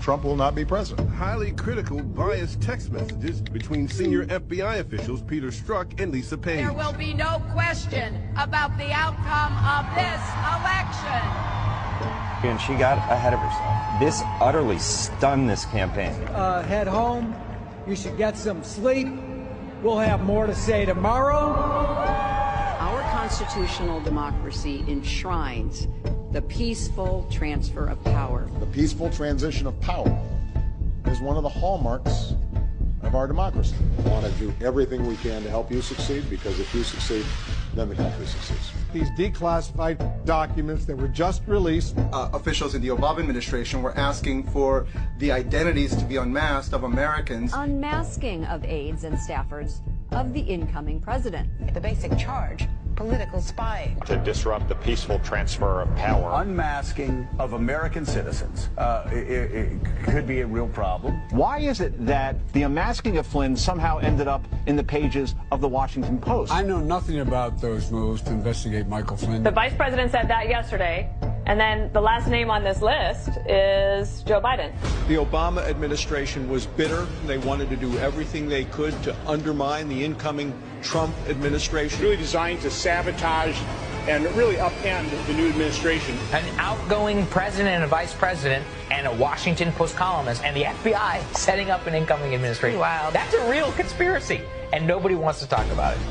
Trump will not be president. Highly critical, biased text messages between senior FBI officials Peter Strzok and Lisa Page. There will be no question about the outcome of this election. And she got ahead of herself. This utterly stunned this campaign. Head home. You should get some sleep. We'll have more to say tomorrow. Our constitutional democracy enshrines the peaceful transfer of power. The peaceful transition of power is one of the hallmarks of our democracy. We want to do everything we can to help you succeed, because if you succeed, then the country succeeds. These declassified documents that were just released. Officials in the Obama administration were asking for the identities to be unmasked of Americans. Unmasking of aides and staffers of the incoming president. The basic charge, political spying. To disrupt the peaceful transfer of power. Unmasking of American citizens. It could be a real problem. Why is it that the unmasking of Flynn somehow ended up in the pages of the Washington Post? I know nothing about those moves to investigate Michael Flynn. The vice president said that yesterday, and then the last name on this list is Joe Biden. The Obama administration was bitter. They wanted to do everything they could to undermine the incoming Trump administration. Really designed to sabotage and really upend the new administration. An outgoing president and a vice president and a Washington Post columnist and the FBI setting up an incoming administration. Wow, that's a real conspiracy, and nobody wants to talk about it.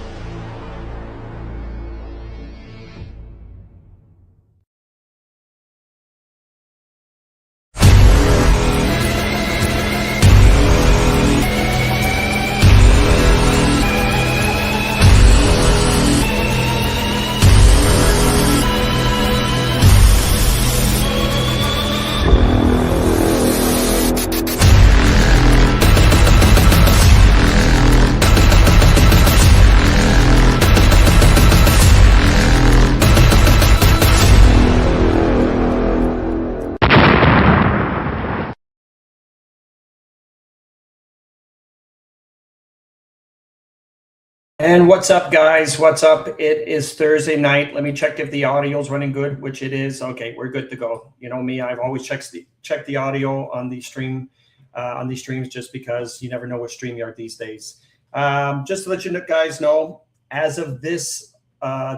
And what's up, guys? What's up? It is Thursday night. Let me check if the audio is running good, which it is. Okay, we're good to go. You know me, I've always checked the audio on the stream, on these streams, just because you never know what StreamYard these days. Just to let you guys know, as of this,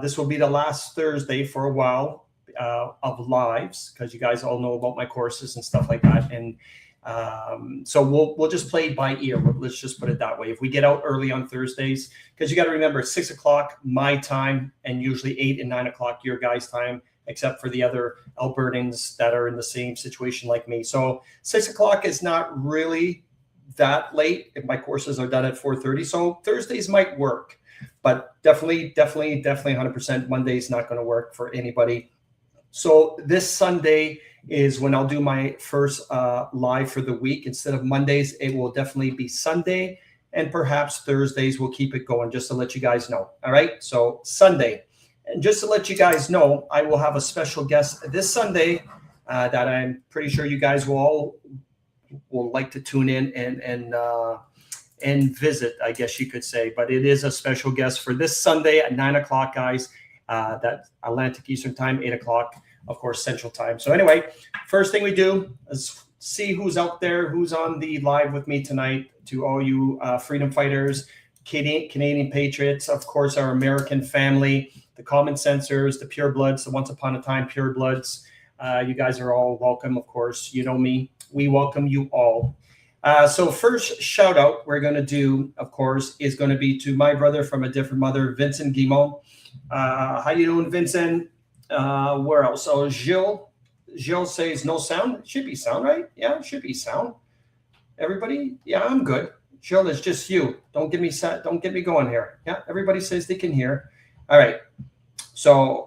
this will be the last Thursday for a while of lives, because you guys all know about my courses and stuff like that. And so we'll just play by ear. Let's just put it that way. If we get out early on Thursdays, because you got to remember, it's 6 o'clock my time and usually 8 and 9 o'clock your guys' time, except for the other Albertans that are in the same situation like me. So 6 o'clock is not really that late if my courses are done at 4:30. So Thursdays might work, but definitely 100% Monday's not going to work for anybody. So this Sunday is when I'll do my first live for the week. Instead of Mondays, it will definitely be Sunday, and perhaps Thursdays we'll keep it going, just to let you guys know. All right, so Sunday. And just to let you guys know, I will have a special guest this Sunday that I'm pretty sure you guys will like to tune in and visit, I guess you could say. But it is a special guest for this Sunday at 9 o'clock, guys. That Atlantic Eastern Time, 8 o'clock, of course, Central Time. So anyway, first thing we do is see who's out there, who's on the live with me tonight. To all you freedom fighters, Canadian patriots, of course, our American family, the common sensors, the pure bloods, the once upon a time pure bloods. You guys are all welcome, of course. You know me. We welcome you all. So first shout out we're going to do, of course, is going to be to my brother from a different mother, Vincent Guimont. How you doing, Vincent? Where else? So Gilles says no sound. It should be sound, right? Yeah, it should be sound. Everybody? Yeah, I'm good. Gilles, it's just you. Don't get me going here. Yeah, everybody says they can hear. All right. So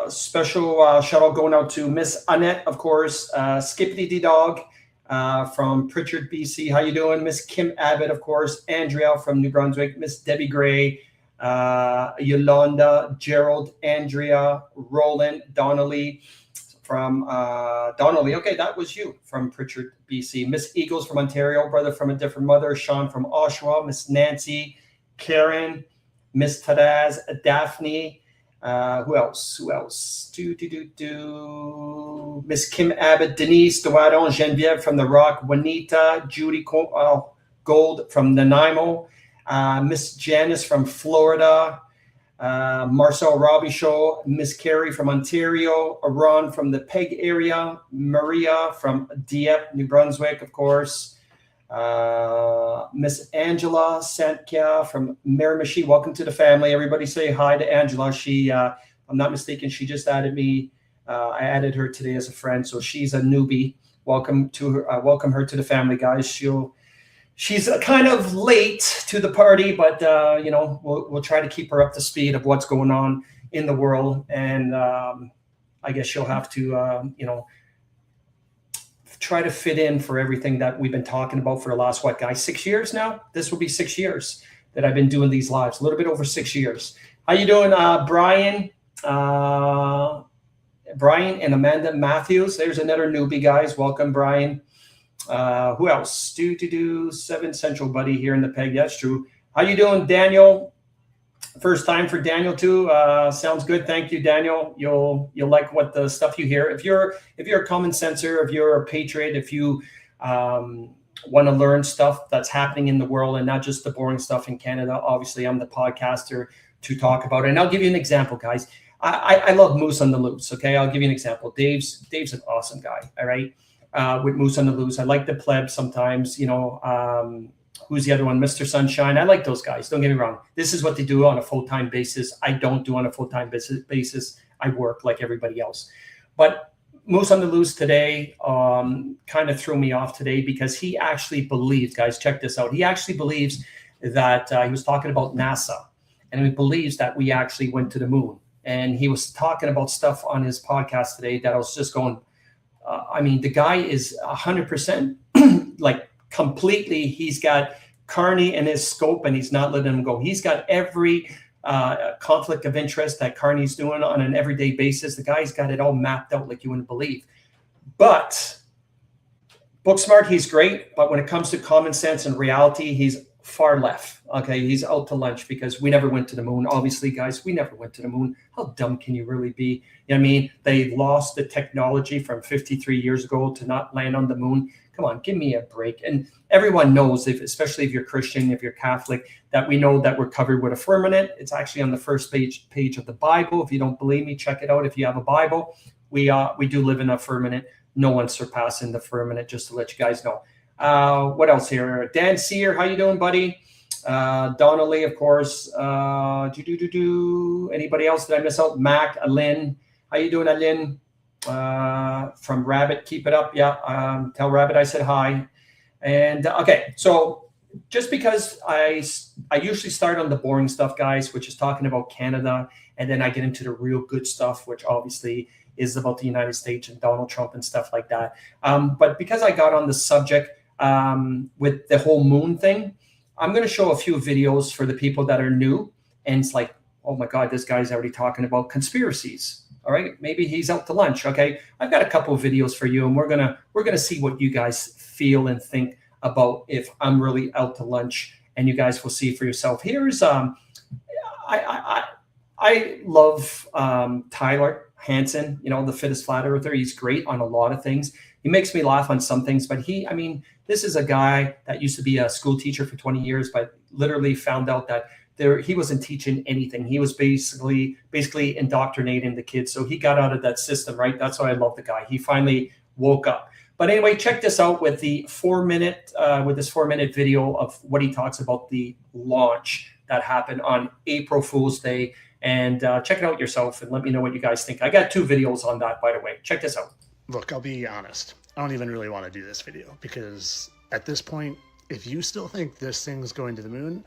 special shout out going out to Miss Annette, of course, Skippity D Dog from Pritchard, BC. How you doing? Miss Kim Abbott, of course, Andrea from New Brunswick, Miss Debbie Gray, Yolanda, Gerald, Andrea, Roland, Donnelly from Donnelly. Okay, that was you from Pritchard, BC. Miss Eagles from Ontario, brother from a different mother, Sean from Oshawa, Miss Nancy, Karen, Miss Tadaz, Daphne, Who else? Miss Kim Abbott, Denise Duadon, Genevieve from The Rock, Juanita, Judy Gold from Nanaimo, Miss Janice from Florida, Marcel Robbie Show, Miss Carrie from Ontario, Ron from the Peg area, Maria from Dieppe, New Brunswick, of course, Miss Angela Santkia from Miramichi. Welcome to the family. Everybody say hi to Angela. She, I'm not mistaken, she just added me. I added her today as a friend, so she's a newbie. Welcome to her. Welcome her to the family, guys. She's kind of late to the party, but you know, we'll try to keep her up to speed of what's going on in the world, and I guess she'll have to, you know, try to fit in for everything that we've been talking about for the last, what, guys, 6 years now? This will be 6 years that I've been doing these lives, a little bit over 6 years. How you doing, Brian? Brian and Amanda Matthews. There's another newbie, guys. Welcome, Brian. Who else? 7 Central buddy here in the Peg. That's true. How you doing, Daniel? First time for Daniel too. Sounds good. Thank you, Daniel. You'll like what the stuff you hear. If you're a common sensor, if you're a patriot, if you want to learn stuff that's happening in the world and not just the boring stuff in Canada, obviously I'm the podcaster to talk about it. And I'll give you an example, guys. I love Moose on the Loose. Okay, I'll give you an example. Dave's an awesome guy. All right, with Moose on the Loose. I like the pleb sometimes. You know. Who's the other one? Mr. Sunshine. I like those guys. Don't get me wrong. This is what they do on a full-time basis. I don't do on a full-time basis. I work like everybody else. But Moose on the Loose today kind of threw me off today because he actually believes, guys, check this out. He actually believes that he was talking about NASA, and he believes that we actually went to the moon. And he was talking about stuff on his podcast today that I was just going, I mean, the guy is 100% like, completely, he's got Carney in his scope and he's not letting him go. He's got every conflict of interest that Carney's doing on an everyday basis. The guy's got it all mapped out like you wouldn't believe. But book smart, he's great. But when it comes to common sense and reality, he's far left. Okay, he's out to lunch because we never went to the moon. Obviously, guys, we never went to the moon. How dumb can you really be? You know what I mean? They lost the technology from 53 years ago to not land on the moon. Come on, give me a break. And everyone knows, especially if you're Christian, if you're Catholic, that we know that we're covered with a firmament. It's actually on the first page of the Bible. If you don't believe me, check it out. If you have a Bible, we do live in a firmament. No one's surpassing the firmament, just to let you guys know. What else here? Dan Sear, how you doing, buddy? Donnelly, of course. Anybody else that I miss out? Mac, Alin. How you doing, Alin? From Rabbit, keep it up. Yeah, tell Rabbit I said hi. And okay, so just because I usually start on the boring stuff, guys, which is talking about Canada, and then I get into the real good stuff, which obviously is about the United States and Donald Trump and stuff like that. But because I got on the subject with the whole moon thing, I'm going to show a few videos for the people that are new. And it's like, oh my God, this guy's already talking about conspiracies. All right, maybe he's out to lunch. Okay, I've got a couple of videos for you, and we're gonna see what you guys feel and think about if I'm really out to lunch, and you guys will see for yourself. Here's I love Tyler Hansen. You know, the fittest flat earther. He's great on a lot of things. He makes me laugh on some things, but I mean, this is a guy that used to be a school teacher for 20 years, but literally found out that he wasn't teaching anything. He was basically indoctrinating the kids. So he got out of that system, right? That's why I love the guy. He finally woke up. But anyway, check this out with the 4-minute video of what he talks about the launch that happened on April Fool's Day. And check it out yourself and let me know what you guys think. I got 2 videos on that, by the way. Check this out. Look, I'll be honest. I don't even really want to do this video because at this point, if you still think this thing's going to the moon,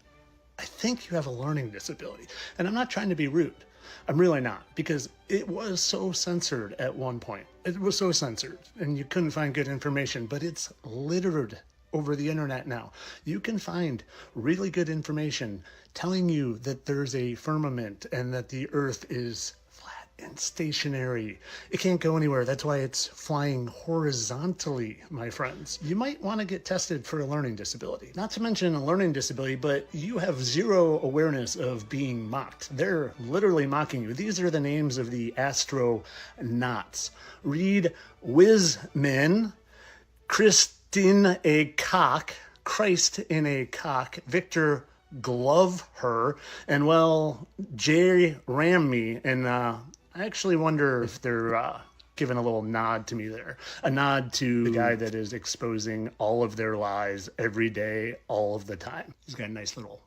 I think you have a learning disability. And I'm not trying to be rude. I'm really not, because it was so censored at one point. It was so censored and you couldn't find good information, but it's littered over the internet now. You can find really good information telling you that there's a firmament and that the earth is flat. and stationary. It can't go anywhere. That's why it's flying horizontally, my friends. You might want to get tested for a learning disability. Not to mention a learning disability, but you have zero awareness of being mocked. They're literally mocking you. These are the names of the astronauts. Reed Wiseman, Christine A. Cock, Christ in a Cock, Victor Glover, and well, Jay Ramey. And I actually wonder if they're giving a little nod to me there. A nod to the guy that is exposing all of their lies every day, all of the time. He's got a nice little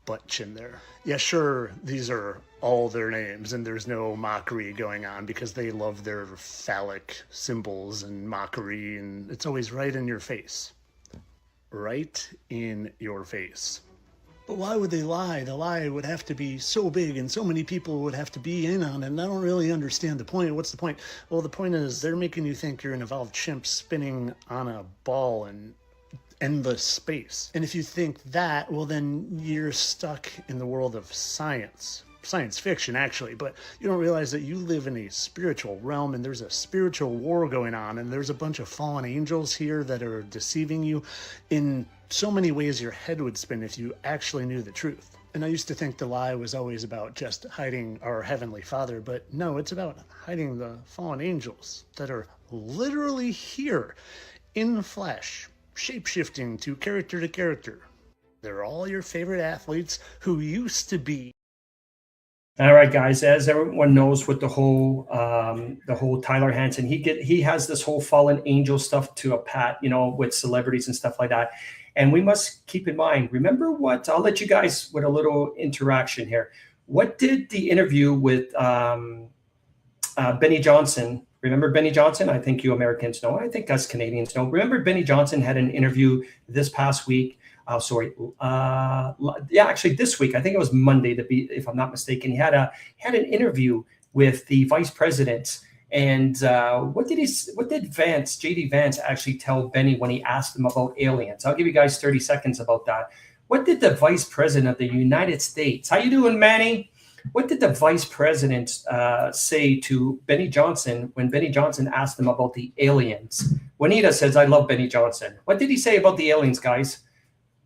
butt chin there. Yeah, sure, these are all their names, and there's no mockery going on because they love their phallic symbols and mockery, and it's always right in your face. Right in your face. But why would they lie? The lie would have to be so big and so many people would have to be in on it. And I don't really understand the point. What's the point? Well, the point is they're making you think you're an evolved chimp spinning on a ball in endless space. And if you think that, well, then you're stuck in the world of science fiction, actually, but you don't realize that you live in a spiritual realm and there's a spiritual war going on, and there's a bunch of fallen angels here that are deceiving you. In so many ways your head would spin if you actually knew the truth. And I used to think the lie was always about just hiding our Heavenly Father, but no, it's about hiding the fallen angels that are literally here in flesh, shape-shifting to character. They're all your favorite athletes who used to be. All right, guys. As everyone knows, with the whole Tyler Hansen, he has this whole fallen angel stuff to a pat, with celebrities and stuff like that. And we must keep in mind. Remember what? I'll let you guys with a little interaction here. What did the interview with Benny Johnson? Remember Benny Johnson? I think you Americans know. I think us Canadians know. Remember Benny Johnson had an interview this past week. Actually this week, I think it was Monday, if I'm not mistaken. He had an interview with the vice president, and what did JD Vance actually tell Benny when he asked him about aliens? I'll give you guys 30 seconds about that. What did the vice president of the United States? How you doing, Manny? What did the vice president say to Benny Johnson when Benny Johnson asked him about the aliens? Juanita says, "I love Benny Johnson." What did he say about the aliens, guys?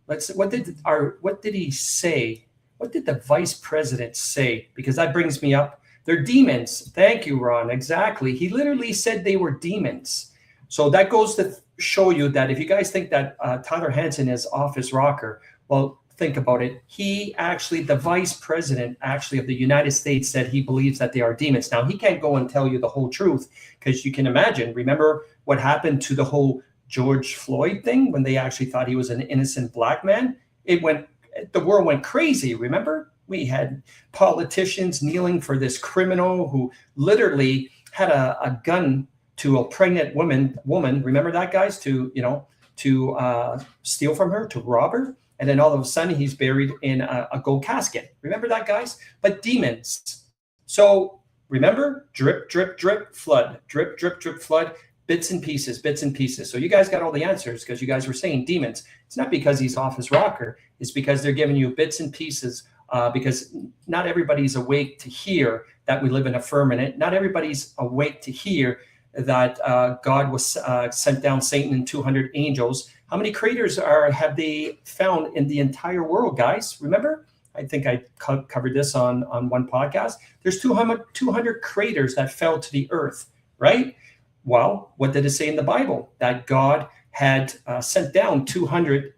What did he say? What did the vice president say? Because that brings me up. They're demons. Thank you, Ron. Exactly. He literally said they were demons. So that goes to show you that if you guys think that Tyler Hansen is off his rocker, well, think about it. The vice president of the United States said he believes that they are demons. Now, he can't go and tell you the whole truth because you can imagine. Remember what happened to the whole George Floyd thing when they actually thought he was an innocent black man? The world went crazy. Remember, we had politicians kneeling for this criminal who literally had a gun to a pregnant woman. Remember that, guys? To steal from her, to rob her, and then all of a sudden he's buried in a gold casket. Remember that, guys? But demons. So remember, drip, drip, drip, flood, drip, drip, drip, flood. Bits and pieces. So you guys got all the answers because you guys were saying demons. It's not because he's off his rocker. It's because they're giving you bits and pieces because not everybody's awake to hear that we live in a firmament. Not everybody's awake to hear that God was sent down Satan and 200 angels. How many craters have they found in the entire world, guys? Remember? I think I covered this on one podcast. There's 200 craters that fell to the earth, right? Well, what did it say in the Bible? That God had sent down 200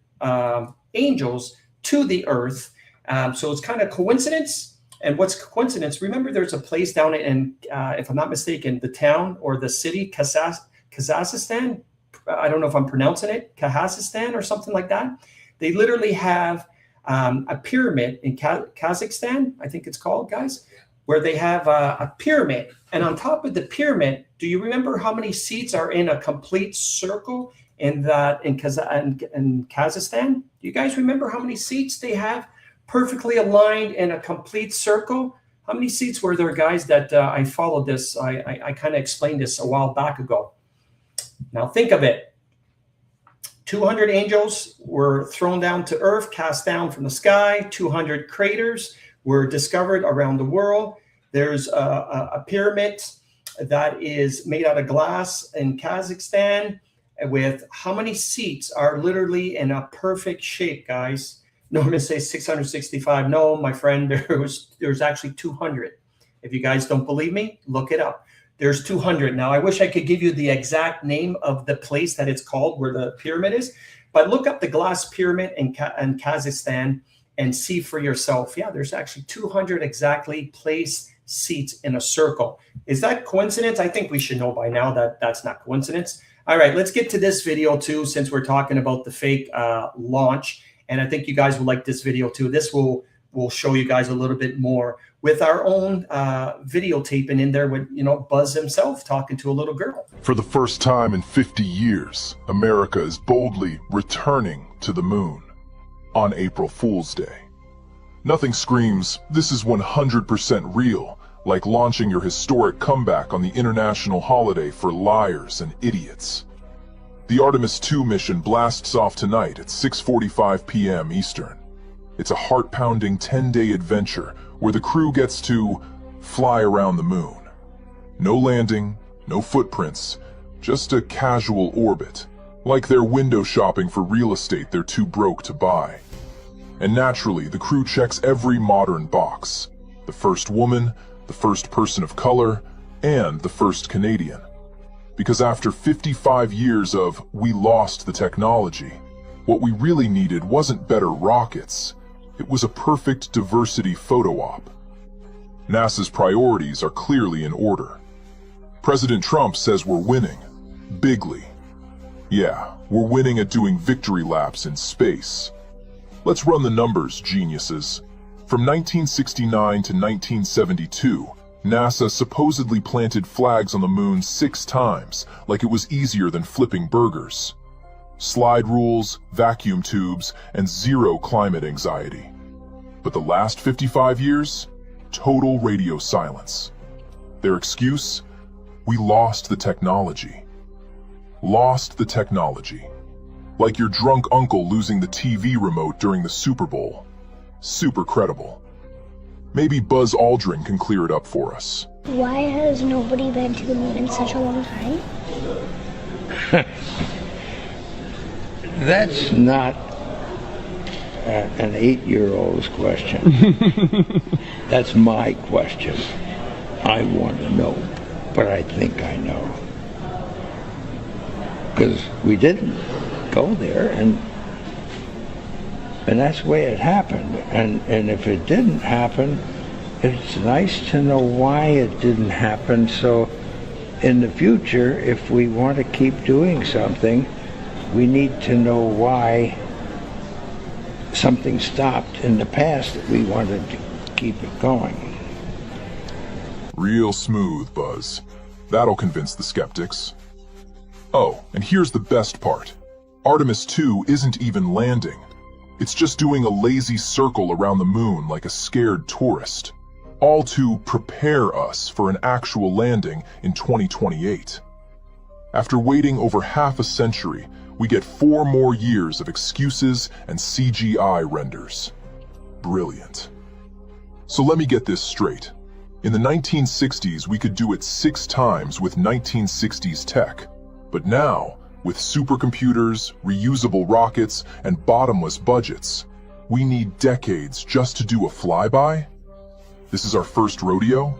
angels to the earth. So it's kind of coincidence. And what's coincidence? Remember, there's a place down in, if I'm not mistaken, the town or the city, Kazakhstan. I don't know if I'm pronouncing it, Kazakhstan or something like that. They literally have a pyramid in Kazakhstan, I think it's called, guys, where they have a pyramid. And on top of the pyramid, do you remember how many seats are in a complete circle in Kazakhstan? Do you guys remember how many seats they have perfectly aligned in a complete circle? How many seats were there, guys, that I followed this? I kind of explained this a while back ago. Now think of it. 200 angels were thrown down to earth, cast down from the sky. 200 craters were discovered around the world. There's a pyramid that is made out of glass in Kazakhstan with how many seats are literally in a perfect shape, guys? No, I'm going to say 665. No, my friend, there's actually 200. If you guys don't believe me, look it up. There's 200. Now, I wish I could give you the exact name of the place that it's called, where the pyramid is, but look up the glass pyramid in Kazakhstan and see for yourself. Yeah, there's actually 200 exactly placed seats in a circle. Is that coincidence? I think we should know by now that that's not coincidence. All right, let's get to this video too, since we're talking about the fake launch. And I think you guys will like this video too. This will show you guys a little bit more with our own videotaping in there with, you know, Buzz himself talking to a little girl. For the first time in 50 years, America is boldly returning to the moon on April Fool's Day. Nothing screams, "This is 100% real," like launching your historic comeback on the international holiday for liars and idiots. The Artemis II mission blasts off tonight at 6:45 p.m. Eastern. It's a heart-pounding 10-day adventure where the crew gets to fly around the moon. No landing, no footprints, just a casual orbit, like they're window shopping for real estate they're too broke to buy. And naturally, the crew checks every modern box. The first woman, the first person of color, and the first Canadian. Because after 55 years of "we lost the technology," what we really needed wasn't better rockets, it was a perfect diversity photo op. NASA's priorities are clearly in order. President Trump says we're winning, bigly. Yeah, we're winning at doing victory laps in space. Let's run the numbers, geniuses. From 1969 to 1972, NASA supposedly planted flags on the moon 6 times, like it was easier than flipping burgers. Slide rules, vacuum tubes, and zero climate anxiety. But the last 55 years? Total radio silence. Their excuse? We lost the technology. Lost the technology. Like your drunk uncle losing the TV remote during the Super Bowl. Super credible. Maybe Buzz Aldrin can clear it up for us. Why has nobody been to the moon in such a long time? That's not an 8-year-old's question. That's my question. I want to know, but I think I know. Because we didn't go there, and that's the way it happened. And if it didn't happen, it's nice to know why it didn't happen, so in the future, if we want to keep doing something, we need to know why something stopped in the past that we wanted to keep it going. Real smooth, Buzz. That'll convince the skeptics. Oh, and here's the best part. Artemis II isn't even landing. It's just doing a lazy circle around the moon like a scared tourist. All to prepare us for an actual landing in 2028. After waiting over half a century, we get 4 more years of excuses and CGI renders. Brilliant. So let me get this straight. In the 1960s, we could do it 6 times with 1960s tech. But now, with supercomputers, reusable rockets, and bottomless budgets, we need decades just to do a flyby? This is our first rodeo?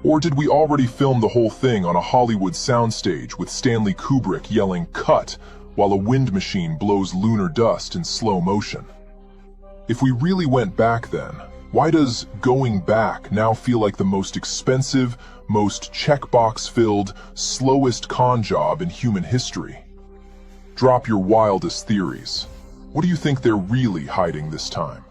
Or did we already film the whole thing on a Hollywood soundstage with Stanley Kubrick yelling "cut" while a wind machine blows lunar dust in slow motion? If we really went back then, why does going back now feel like the most expensive, most checkbox-filled, slowest con job in human history? Drop your wildest theories. What do you think they're really hiding this time?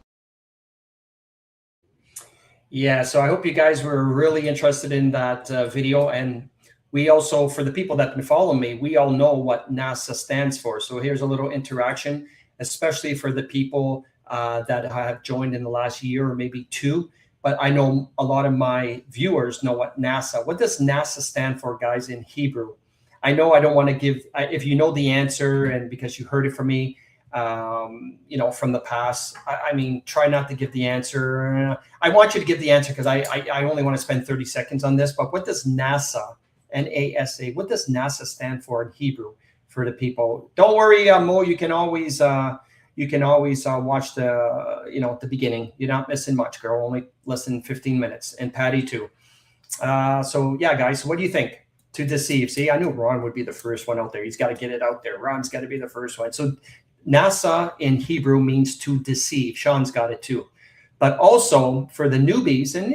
Yeah, so I hope you guys were really interested in that video. And we also, for the people that can follow me, we all know what NASA stands for. So here's a little interaction, especially for the people that have joined in the last year or maybe 2. But I know a lot of my viewers know what does NASA stand for, guys, in Hebrew? I know I don't want to give, if you know the answer and because you heard it from me, you know, from the past. I mean, try not to give the answer. I want you to give the answer because I only want to spend 30 seconds on this. But what does NASA, NASA, what does NASA stand for in Hebrew for the people? Don't worry, Mo, you can always watch the, you know, at the beginning. You're not missing much, girl. Only less than 15 minutes. And Patty too. So yeah, guys, what do you think? To deceive. See, I knew Ron would be the first one out there. He's got to get it out there. Ron's got to be the first one. So NASA in Hebrew means to deceive. Sean's got it too. But also for the newbies, and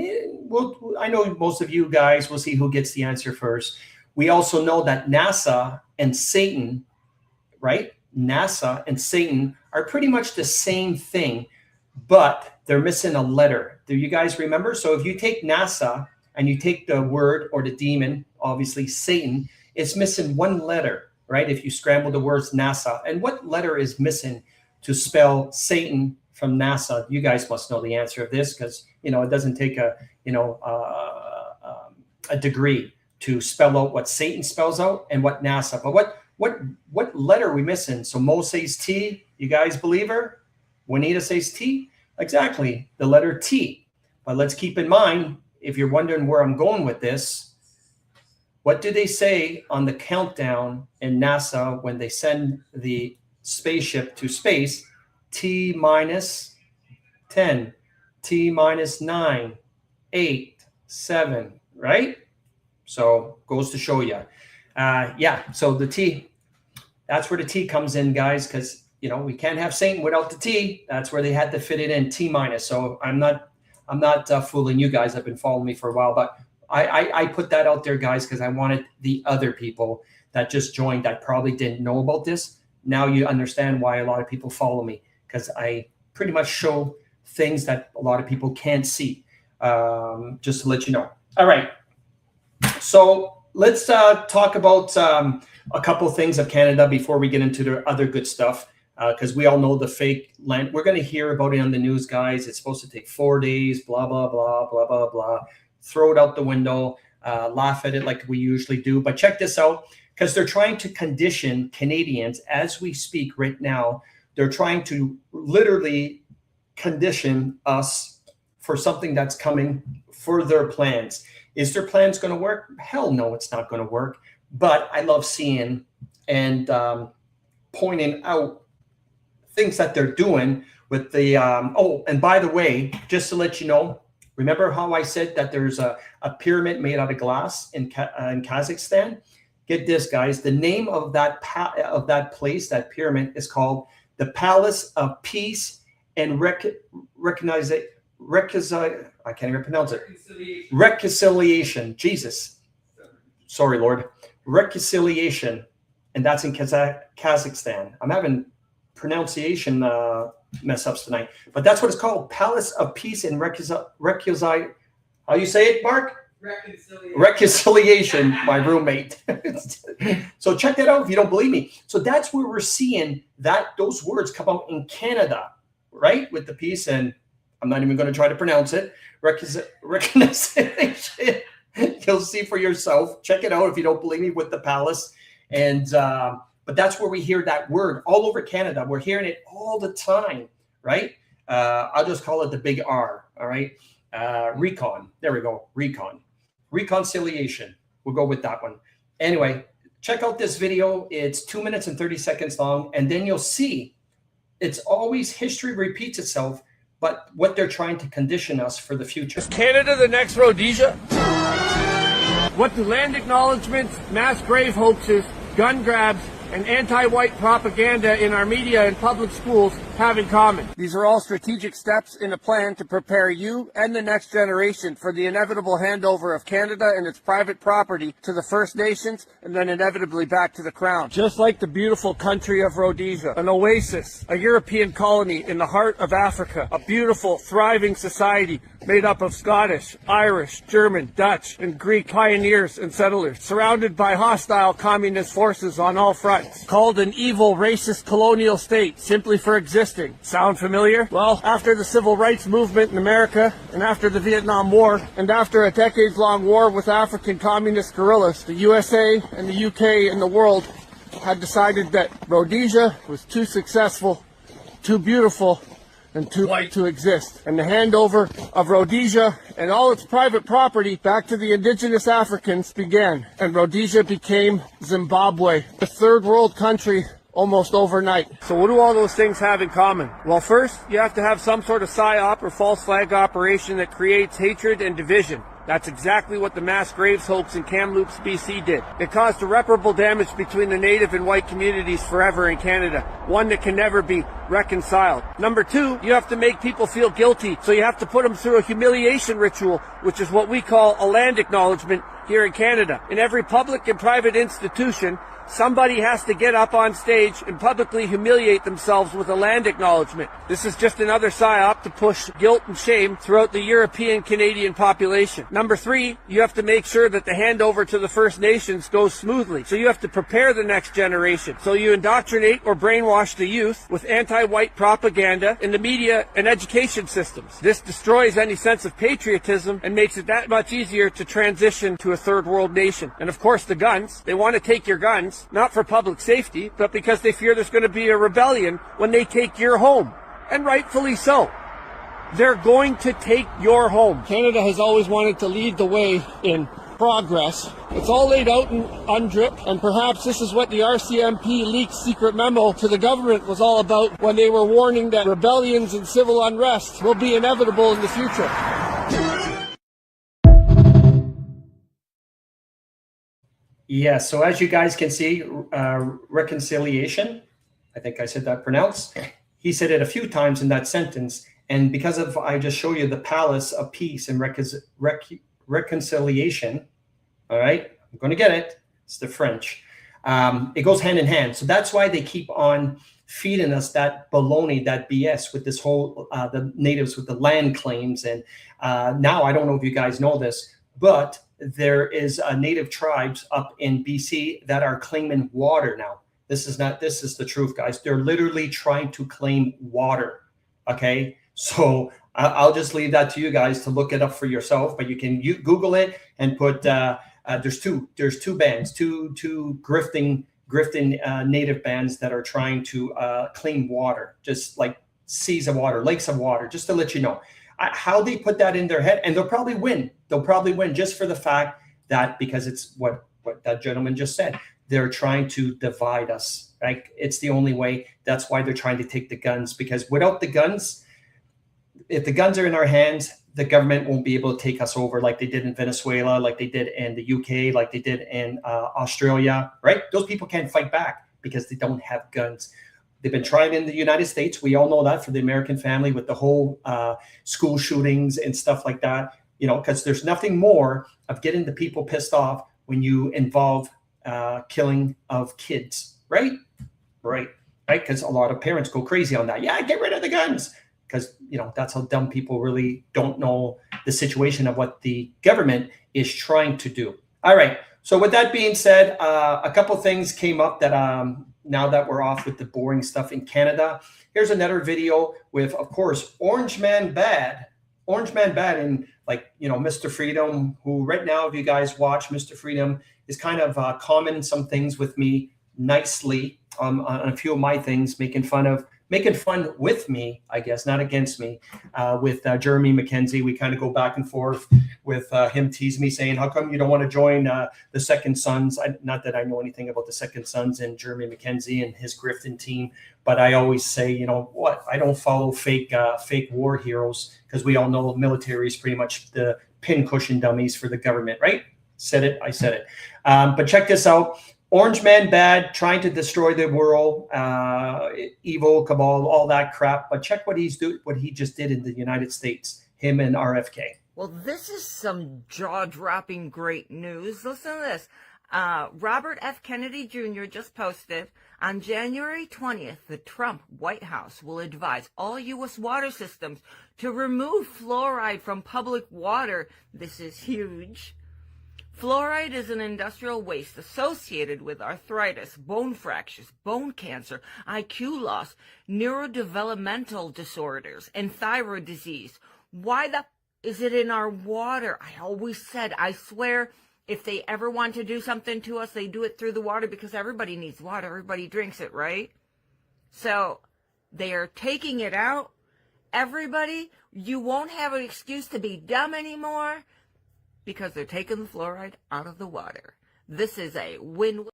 I know most of you guys will see who gets the answer first. We also know that NASA and Satan, right? NASA and Satan are pretty much the same thing, but they're missing a letter. Do you guys remember? So if you take NASA and you take the word or the demon, obviously Satan, it's missing one letter, right? If you scramble the words NASA. And what letter is missing to spell Satan from NASA? You guys must know the answer of this because, you know, it doesn't take a degree to spell out what Satan spells out and what NASA. But what letter are we missing? So Mo says T. You guys believe her? Juanita says T. Exactly, the letter T. But let's keep in mind, if you're wondering where I'm going with this, what do they say on the countdown in NASA when they send the spaceship to space? T minus 10, T minus 9, 8, 7, right? So goes to show you. Yeah, so the T, that's where the T comes in, guys, because, you know, we can't have Satan without the T. That's where they had to fit it in, T minus. So I'm not fooling you guys. I've been following me for a while, but I put that out there, guys, because I wanted the other people that just joined that probably didn't know about this. Now you understand why a lot of people follow me, because I pretty much show things that a lot of people can't see, just to let you know. All right. So let's talk about a couple of things of Canada before we get into the other good stuff. Because we all know the fake land. We're going to hear about it on the news, guys. It's supposed to take 4 days, blah, blah, blah, blah, blah, blah. Throw it out the window, laugh at it like we usually do. But check this out, because they're trying to condition Canadians as we speak right now. They're trying to literally condition us for something that's coming for their plans. Is their plans going to work? Hell no, it's not going to work. But I love seeing and pointing out things that they're doing with the oh, and by the way, just to let you know, remember how I said that there's a pyramid made out of glass in Kazakhstan? Get this, guys. The name of that place, that pyramid, is called the Palace of Peace and I can't even pronounce it. Reconciliation. Jesus. Sorry, Lord. Reconciliation. And that's in Kazakhstan. I'm having pronunciation mess ups tonight, but that's what it's called. Palace of Peace and Reconciliation. How you say it, Mark? Reconciliation, my roommate. So check that out if you don't believe me. So that's where we're seeing those words come out in Canada, right? With the peace, and I'm not even going to try to pronounce it. Reconciliation. You'll see for yourself. Check it out if you don't believe me with the palace. And but that's where we hear that word all over Canada. We're hearing it all the time, right? I'll just call it the big R, all right? Recon. There we go. Recon. Reconciliation. We'll go with that one. Anyway, check out this video. It's 2 minutes and 30 seconds long, and then you'll see it's always history repeats itself, but what they're trying to condition us for the future. Is Canada the next Rhodesia? What do land acknowledgements, mass grave hoaxes, gun grabs, and anti-white propaganda in our media and public schools have in common? These are all strategic steps in a plan to prepare you and the next generation for the inevitable handover of Canada and its private property to the First Nations and then inevitably back to the Crown. Just like the beautiful country of Rhodesia, an oasis, a European colony in the heart of Africa, a beautiful, thriving society made up of Scottish, Irish, German, Dutch, and Greek pioneers and settlers, surrounded by hostile communist forces on all fronts, called an evil, racist colonial state simply for existing. Sound familiar? Well, after the civil rights movement in America, and after the Vietnam War, and after a decades-long war with African communist guerrillas, the USA and the UK and the world had decided that Rhodesia was too successful too beautiful and too white to exist. And the handover of Rhodesia and all its private property back to the indigenous Africans began. And Rhodesia became Zimbabwe, the third world country almost overnight. So what do all those things have in common? Well, first, you have to have some sort of PSYOP or false flag operation that creates hatred and division. That's exactly what the mass graves hoax in Kamloops, BC did. It caused irreparable damage between the native and white communities forever in Canada, one that can never be reconciled. Number two, you have to make people feel guilty, so you have to put them through a humiliation ritual, which is what we call a land acknowledgement here in Canada. In every public and private institution, somebody has to get up on stage and publicly humiliate themselves with a land acknowledgement. This is just another PSYOP to push guilt and shame throughout the European Canadian population. Number three, you have to make sure that the handover to the First Nations goes smoothly. So you have to prepare the next generation. So you indoctrinate or brainwash the youth with anti-white propaganda in the media and education systems. This destroys any sense of patriotism and makes it that much easier to transition to a third world nation. And of course the guns, they want to take your guns, not for public safety, but because they fear there's going to be a rebellion when they take your home. And rightfully so. They're going to take your home. Canada has always wanted to lead the way in progress. It's all laid out in UNDRIP, and perhaps this is what the RCMP leaked secret memo to the government was all about when they were warning that rebellions and civil unrest will be inevitable in the future. Yeah, so as you guys can see, reconciliation, I think I said that pronounced. He said it a few times in that sentence. And because of, I just show you the palace of peace and reconciliation, all right, I'm going to get it. It's the French. It goes hand in hand. So that's why they keep on feeding us that baloney, that BS with this whole, the natives with the land claims. And now, I don't know if you guys know this, but there is native tribes up in BC that are claiming water now. This is the truth, guys. They're literally trying to claim water. Okay. So I'll just leave that to you guys to look it up for yourself, but you can Google it and put, there's two bands, two grifting native bands that are trying to claim water, just like seas of water, lakes of water, just to let you know. How they put that in their head, and they'll probably win. They'll probably win just for the fact that, because it's what that gentleman just said, they're trying to divide us, right? It's the only way. That's why they're trying to take the guns, because without the guns, if the guns are in our hands, the government won't be able to take us over like they did in Venezuela, like they did in the UK, like they did in Australia, right? Those people can't fight back because they don't have guns. They've been trying in the United States. We all know that, for the American family, with the whole school shootings and stuff like that, you know, because there's nothing more of getting the people pissed off when you involve killing of kids, right? Right. Because a lot of parents go crazy on that. Yeah, get rid of the guns. Because, you know, that's how dumb people really don't know the situation of what the government is trying to do. All right. So with that being said, a couple things came up that now that we're off with the boring stuff in Canada, here's another video with, of course, Orange Man Bad, and, like, you know, Mr. Freedom, who right now, if you guys watch, Mr. Freedom is kind of commenting some things with me nicely on a few of my things, making fun with me, I guess, not against me, with Jeremy McKenzie. We kind of go back and forth with him teasing me, saying, how come you don't want to join the Second Sons? Not that I know anything about the Second Sons and Jeremy McKenzie and his Grifton team, but I always say, you know what, I don't follow fake war heroes, because we all know the military is pretty much the pincushion dummies for the government, right? I said it. But check this out. Orange Man Bad, trying to destroy the world, evil cabal, all that crap. But check what he just did in the United States, him and RFK. Well, this is some jaw-dropping great news. Listen to this. Robert F. Kennedy Jr. just posted, on January 20th, the Trump White House will advise all U.S. water systems to remove fluoride from public water. This is huge. Fluoride is an industrial waste associated with arthritis, bone fractures, bone cancer, IQ loss, neurodevelopmental disorders, and thyroid disease. Why is it in our water? I always said, I swear, if they ever want to do something to us, they do it through the water, because everybody needs water. Everybody drinks it, right? So They are taking it out. Everybody, you won't have an excuse to be dumb anymore because they're taking the fluoride out of the water. This is a win-win.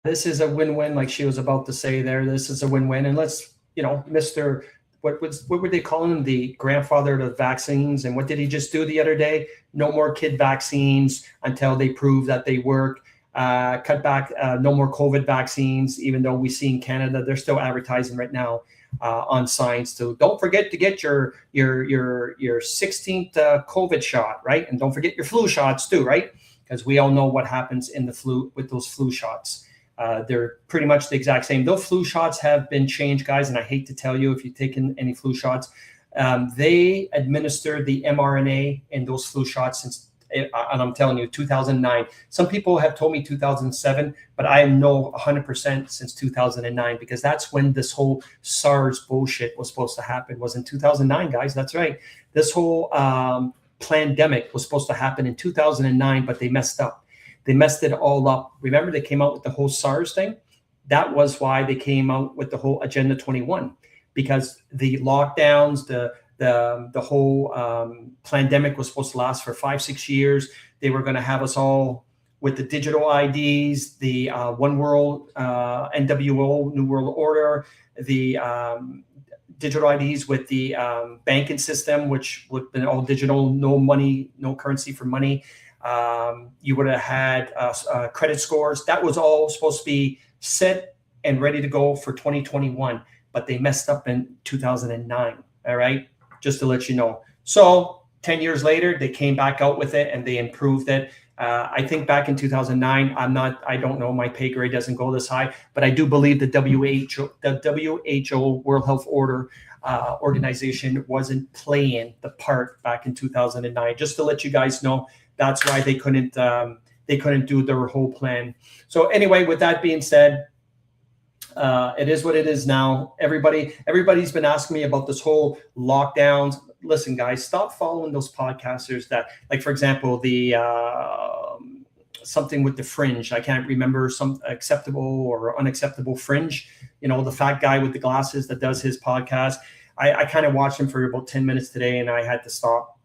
This is a win-win, like she was about to say there. This is a win-win. And let's, Mr. What were they calling him? The grandfather of vaccines. And what did he just do the other day? No more kid vaccines until they prove that they work. Cut back, no more COVID vaccines, even though we see in Canada, they're still advertising right now on signs to don't forget to get your 16th COVID shot, right? And don't forget your flu shots too, right? Because we all know what happens in the flu with those flu shots. They're pretty much the exact same. Those flu shots have been changed, guys, and I hate to tell you if you've taken any flu shots, they administered the mRNA in those flu shots since, and I'm telling you, 2009. Some people have told me 2007, but I know 100% since 2009 because that's when this whole SARS bullshit was supposed to happen. Was in 2009, guys. That's right. This whole pandemic was supposed to happen in 2009, but they messed up. They messed it all up. Remember, they came out with the whole SARS thing. That was why they came out with the whole Agenda 21, because the lockdowns, the whole pandemic was supposed to last for 5-6 years. They were going to have us all with the digital IDs, the One World, NWO, New World Order, the digital IDs with the banking system, which would have been all digital, no money, no currency for money. You would have had credit scores. That was all supposed to be set and ready to go for 2021, but they messed up in 2009. All right, just to let you know. So 10 years later, they came back out with it and they improved it. I think back in 2009, I don't know, my pay grade doesn't go this high, but I do believe the WHO, World Health Order organization, wasn't playing the part back in 2009. Just to let you guys know, that's why they couldn't do their whole plan. So anyway, with that being said, it is what it is now. Everybody's been asking me about this whole lockdowns. Listen, guys, stop following those podcasters that, like, for example, the something with the Fringe. I can't remember some acceptable or unacceptable Fringe. The fat guy with the glasses that does his podcast. I kind of watched him for about 10 minutes today, and I had to stop.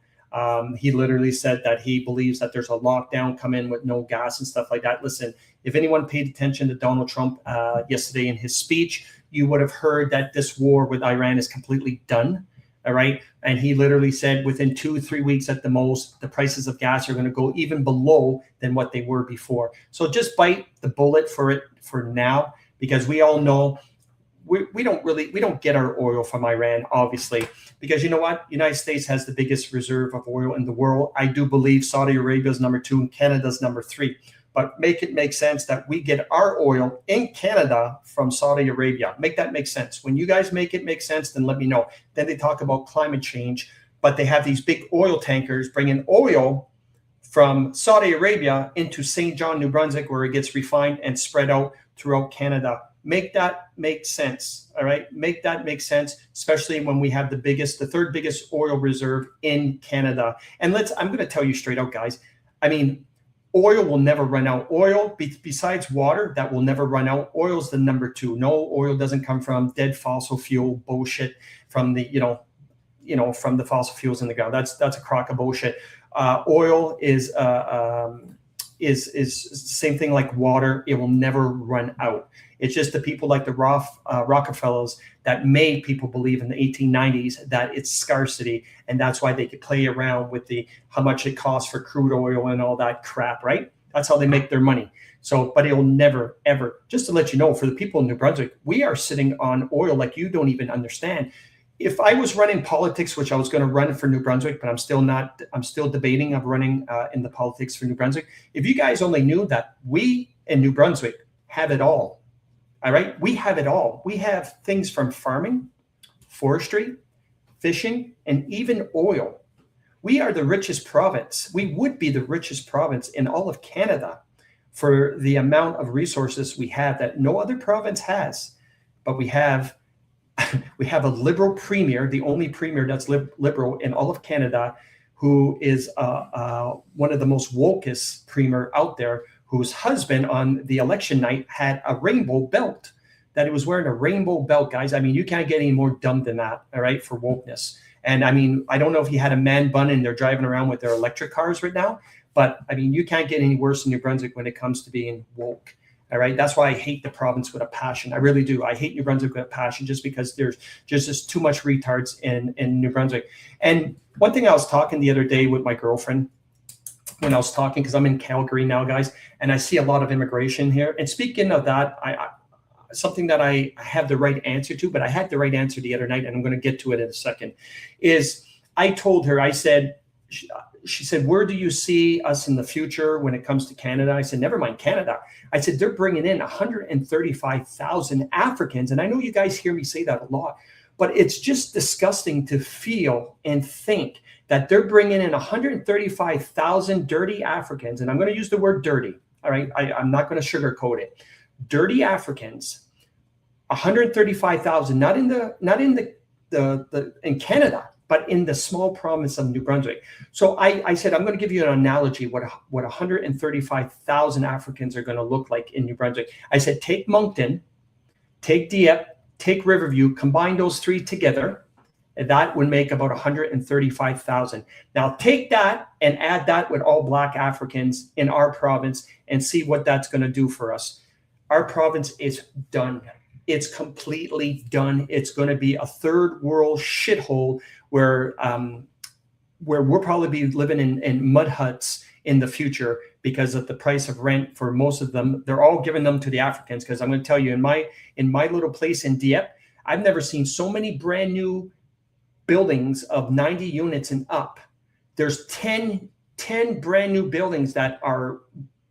He literally said that he believes that there's a lockdown coming with no gas and stuff like that. Listen, if anyone paid attention to Donald Trump yesterday in his speech, you would have heard that this war with Iran is completely done. All right. And he literally said within 2-3 weeks at the most, the prices of gas are going to go even below than what they were before. So just bite the bullet for it for now, because we all know we don't get our oil from Iran, obviously, because you know what? United States has the biggest reserve of oil in the world. I do believe Saudi Arabia is number 2 and Canada's number 3. But make it make sense that we get our oil in Canada from Saudi Arabia. Make that make sense. When you guys make it make sense, then let me know. Then they talk about climate change, but they have these big oil tankers bringing oil from Saudi Arabia into St. John, New Brunswick, where it gets refined and spread out throughout Canada. Make that make sense. All right. Make that make sense, especially when we have the third biggest oil reserve in Canada. And I'm going to tell you straight out, guys. I mean, oil will never run out. Oil, besides water, that will never run out. Oil is the number 2. No, oil doesn't come from dead fossil fuel bullshit from the, from the fossil fuels in the ground. That's a crock of bullshit. Oil is the same thing like water. It will never run out. It's just the people like the Rockefellers that made people believe in the 1890s that it's scarcity, and that's why they could play around with how much it costs for crude oil and all that crap, right? That's how they make their money. So, but it'll never, ever, just to let you know, for the people in New Brunswick, we are sitting on oil like you don't even understand. If I was running politics, which I was going to run for New Brunswick, but I'm still debating of running in the politics for New Brunswick. If you guys only knew that we in New Brunswick have it all. All right, we have it all. We have things from farming, forestry, fishing, and even oil. We are the richest province. We would be the richest province in all of Canada for the amount of resources we have that no other province has. But we have a liberal premier, the only premier that's liberal in all of Canada, who is one of the most wokest premier out there, whose husband on the election night had a rainbow belt. that he was wearing a rainbow belt, guys. I mean, you can't get any more dumb than that, all right, for wokeness. And I mean, I don't know if he had a man bun and they're driving around with their electric cars right now, but I mean, you can't get any worse in New Brunswick when it comes to being woke. All right. That's why I hate the province with a passion. I really do. I hate New Brunswick with a passion just because there's just too much retards in New Brunswick. And one thing I was talking the other day with my girlfriend when I was talking, because I'm in Calgary now, guys, and I see a lot of immigration here. And speaking of that, something that I have the right answer to, but I had the right answer the other night, and I'm going to get to it in a second, is I told her, I said, she said, where do you see us in the future when it comes to Canada? I said, never mind Canada. I said, they're bringing in 135,000 Africans. And I know you guys hear me say that a lot, but it's just disgusting to feel and think that they're bringing in 135,000 dirty Africans. And I'm going to use the word dirty. All right. I'm not going to sugarcoat it. Dirty Africans, 135,000, not in Canada, but in the small province of New Brunswick. So I said, I'm going to give you an analogy what 135,000 Africans are going to look like in New Brunswick. I said, take Moncton, take Dieppe, take Riverview, combine those three together, and that would make about 135,000. Now take that and add that with all Black Africans in our province and see what that's going to do for us. Our province is done. It's completely done. It's going to be a third world shithole where we'll probably be living in mud huts in the future because of the price of rent for most of them. They're all giving them to the Africans, because I'm going to tell you, in my little place in Dieppe, I've never seen so many brand new buildings of 90 units and up. There's 10 brand new buildings that are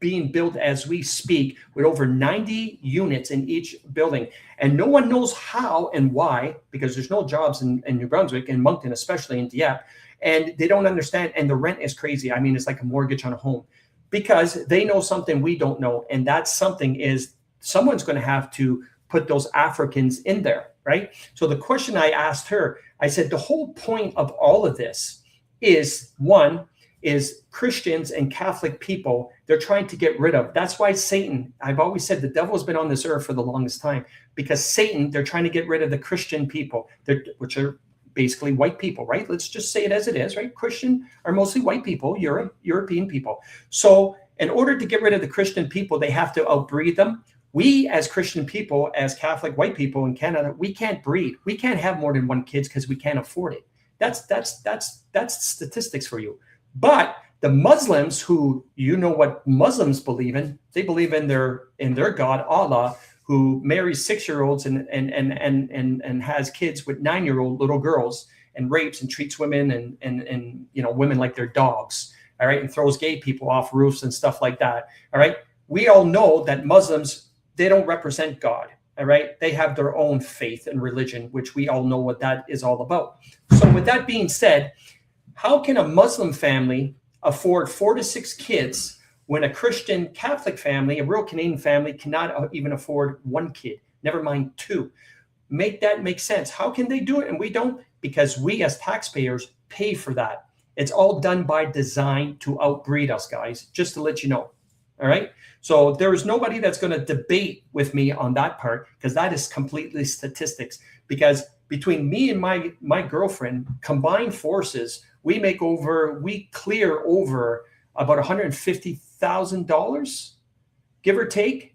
being built as we speak, with over 90 units in each building. And no one knows how and why, because there's no jobs in New Brunswick, in Moncton, especially in Dieppe. And they don't understand. And the rent is crazy. I mean, it's like a mortgage on a home, because they know something we don't know. And that something is someone's going to have to put those Africans in there, right? So the question I asked her, I said, the whole point of all of this is, one, is Christians and Catholic people they're trying to get rid of. That's why Satan, I've always said the devil has been on this earth for the longest time, because Satan, they're trying to get rid of the Christian people, which are basically white people, right? Let's just say it as it is, right? Christian are mostly white people, European people. So in order to get rid of the Christian people, they have to outbreed them. We as Christian people, as Catholic white people in Canada, we can't breed. We can't have more than one kids because we can't afford it. That's statistics for you. But the Muslims, who, you know what Muslims believe in, they believe in their God, Allah, who marries 6-year-olds and has kids with 9-year-old little girls and rapes and treats women and women like they're dogs, all right, and throws gay people off roofs and stuff like that, all right. We all know that Muslims, they don't represent God, all right. They have their own faith and religion, which we all know what that is all about. So with that being said, how can a Muslim family afford 4 to 6 kids when a Christian Catholic family, a real Canadian family, cannot even afford 1 kid, never mind 2? Make that make sense. How can they do it and we don't? Because we as taxpayers pay for that. It's all done by design to outbreed us, guys, just to let you know. All right. So there is nobody that's going to debate with me on that part, because that is completely statistics. Because between me and my girlfriend, combined forces, we clear over about $150,000, give or take.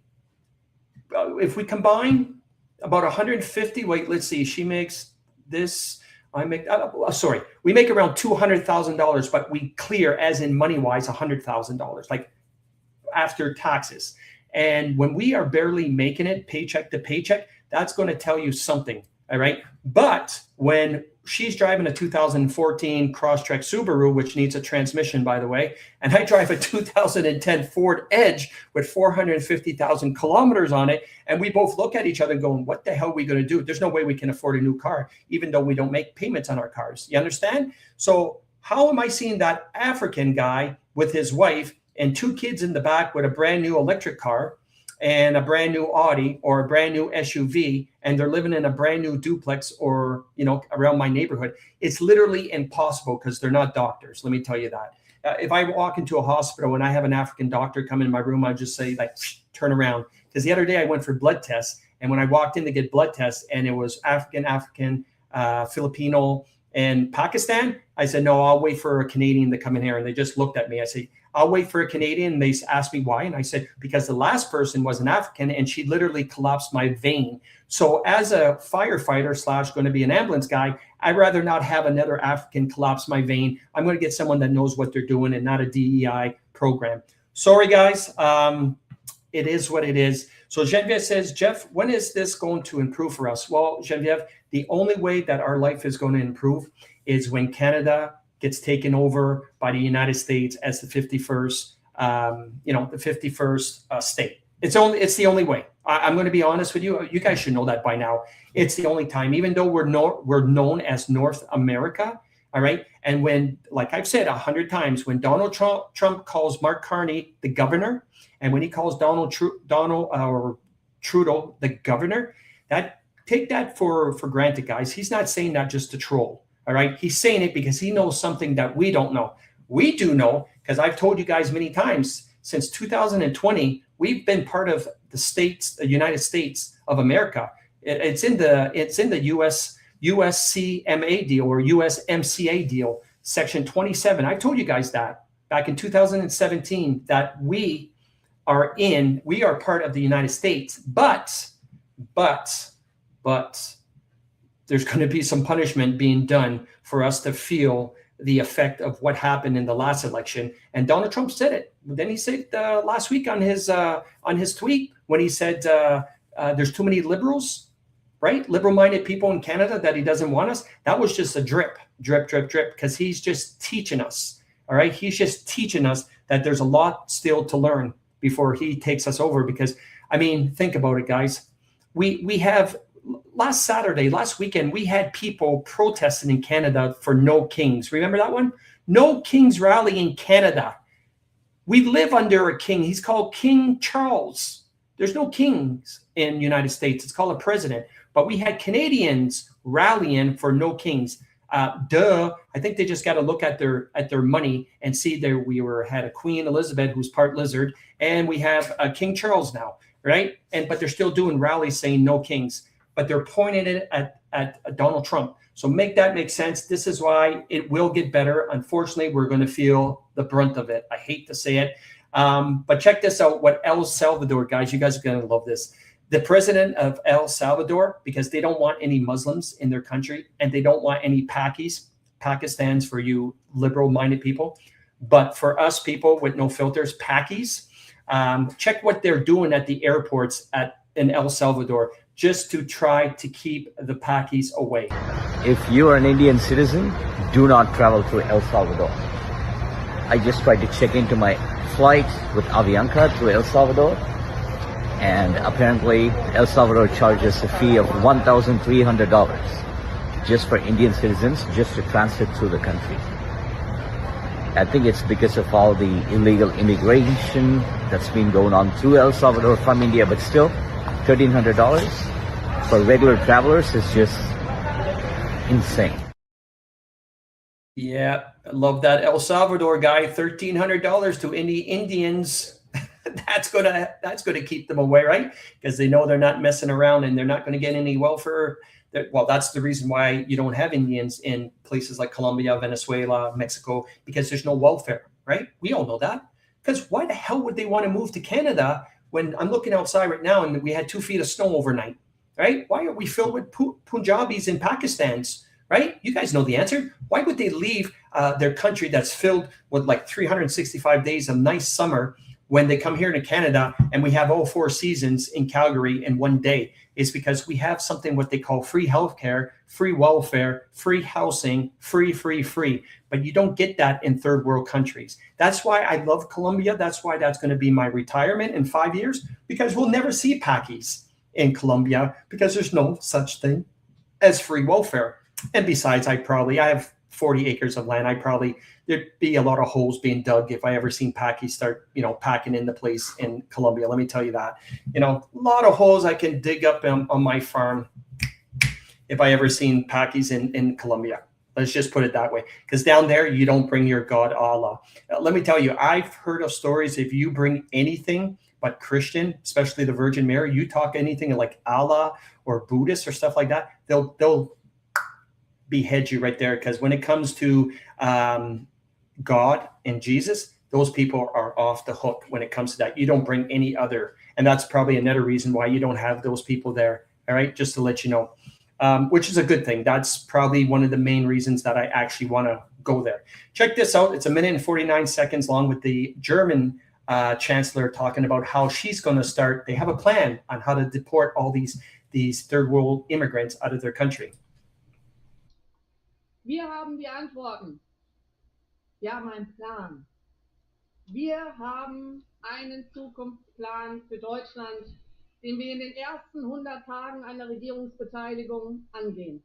If we combine about 150, wait, let's see, she makes this, we make around $200,000, but we clear, as in money-wise, $100,000, like after taxes. And when we are barely making it paycheck to paycheck, that's going to tell you something, all right? But when she's driving a 2014 Crosstrek Subaru, which needs a transmission, by the way, and I drive a 2010 Ford Edge with 450,000 kilometers on it, and we both look at each other going, what the hell are we going to do? There's no way we can afford a new car, even though we don't make payments on our cars. You understand? So how am I seeing that African guy with his wife and 2 kids in the back with a brand new electric car and a brand new Audi or a brand new SUV, and they're living in a brand new duplex or, around my neighborhood? It's literally impossible, because they're not doctors. Let me tell you that. If I walk into a hospital and I have an African doctor come in my room, I just say, like, turn around. Because the other day I went for blood tests, And when I walked in to get blood tests and it was African, Filipino, and Pakistan, I said, no, I'll wait for a Canadian to come in here. And they just looked at me. I said, I'll wait for a Canadian. And they asked me why. And I said, because the last person was an African and she literally collapsed my vein. So as a firefighter / going to be an ambulance guy, I'd rather not have another African collapse my vein. I'm going to get someone that knows what they're doing and not a DEI program. Sorry, guys. It is what it is. So Genevieve says, Jeff, when is this going to improve for us? Well, Genevieve, the only way that our life is going to improve is when Canada gets taken over by the United States as the 51st, the 51st state. It's the only way. I'm going to be honest with you. You guys should know that by now. It's the only time, even though we're known as North America. All right. And when, like I've said 100 times, when Donald Trump calls Mark Carney the governor, and when he calls Trudeau the governor, take that for granted, guys. He's not saying that just to troll. All right. He's saying it because he knows something that we don't know. We do know, because I've told you guys many times, since 2020, we've been part of the United States of America. It's in the USCMA deal or USMCA deal, Section 27. I told you guys that back in 2017 that we are part of the United States, but there's going to be some punishment being done for us to feel the effect of what happened in the last election. And Donald Trump said it. Then he said last week on his tweet when he said there's too many liberals, right? Liberal-minded people in Canada that he doesn't want us. That was just a drip, because he's just teaching us. All right. He's just teaching us that there's a lot still to learn before he takes us over. Because, I mean, think about it, guys. We have last weekend, we had people protesting in Canada for No Kings. Remember that one? No Kings rally in Canada. We live under a king. He's called King Charles. There's no kings in the United States. It's called a president. But we had Canadians rallying for No Kings. I think they just got to look at their money and see that we had a Queen Elizabeth who's part lizard, and we have a King Charles now, right? But they're still doing rallies saying No Kings, but they're pointing it at Donald Trump. So make that make sense. This is why it will get better. Unfortunately, we're going to feel the brunt of it. I hate to say it, but check this out. What El Salvador, guys, you guys are going to love this. The president of El Salvador, because they don't want any Muslims in their country and they don't want any Pakistans for you liberal-minded people. But for us people with no filters, Pakis, check what they're doing at the airports in El Salvador just to try to keep the Pakis away. If you are an Indian citizen, do not travel to El Salvador. I just tried to check into my flight with Avianca to El Salvador. And apparently, El Salvador charges a fee of $1,300 just for Indian citizens, just to transit through the country. I think it's because of all the illegal immigration that's been going on through El Salvador from India, but still, $1,300 for regular travelers is just insane. Yeah, I love that El Salvador guy, $1,300 to any Indians. That's gonna keep them away, right? Because they know they're not messing around and they're not going to get any welfare. Well, that's the reason why you don't have Indians in places like Colombia, Venezuela, Mexico, because there's no welfare, right? We all know that. Because why the hell would they want to move to Canada when I'm looking outside right now and we had 2 feet of snow overnight, right? Why are we filled with Punjabis and Pakistans, right? You guys know the answer. Why would they leave their country that's filled with like 365 days of nice summer when they come here to Canada and we have all 4 seasons in Calgary in one day? Is because we have something what they call free healthcare, free welfare, free housing, free. But you don't get that in third world countries. That's why I love Colombia. That's why that's going to be my retirement in 5 years, because we'll never see Pakis in Colombia because there's no such thing as free welfare. And besides, I have 40 acres of land. There'd be a lot of holes being dug if I ever seen Pakis start, packing in the place in Colombia. Let me tell you that, a lot of holes I can dig up on my farm if I ever seen Pakis in Colombia. Let's just put it that way. Because down there, you don't bring your God Allah. Let me tell you, I've heard of stories if you bring anything but Christian, especially the Virgin Mary, you talk anything like Allah or Buddhist or stuff like that, they'll behead you right there. Because when it comes to God and Jesus, those people are off the hook when it comes to that. You don't bring any other. And that's probably another reason why you don't have those people there. All right, just to let you know, which is a good thing. That's probably one of the main reasons that I actually want to go there. Check this out. It's 1 minute and 49 seconds long with the German chancellor talking about how she's going to start. They have a plan on how to deport all these third world immigrants out of their country. Wir haben die Antworten. Wir haben einen Plan. Wir haben einen Zukunftsplan für Deutschland, den wir in den ersten 100 Tagen einer Regierungsbeteiligung angehen.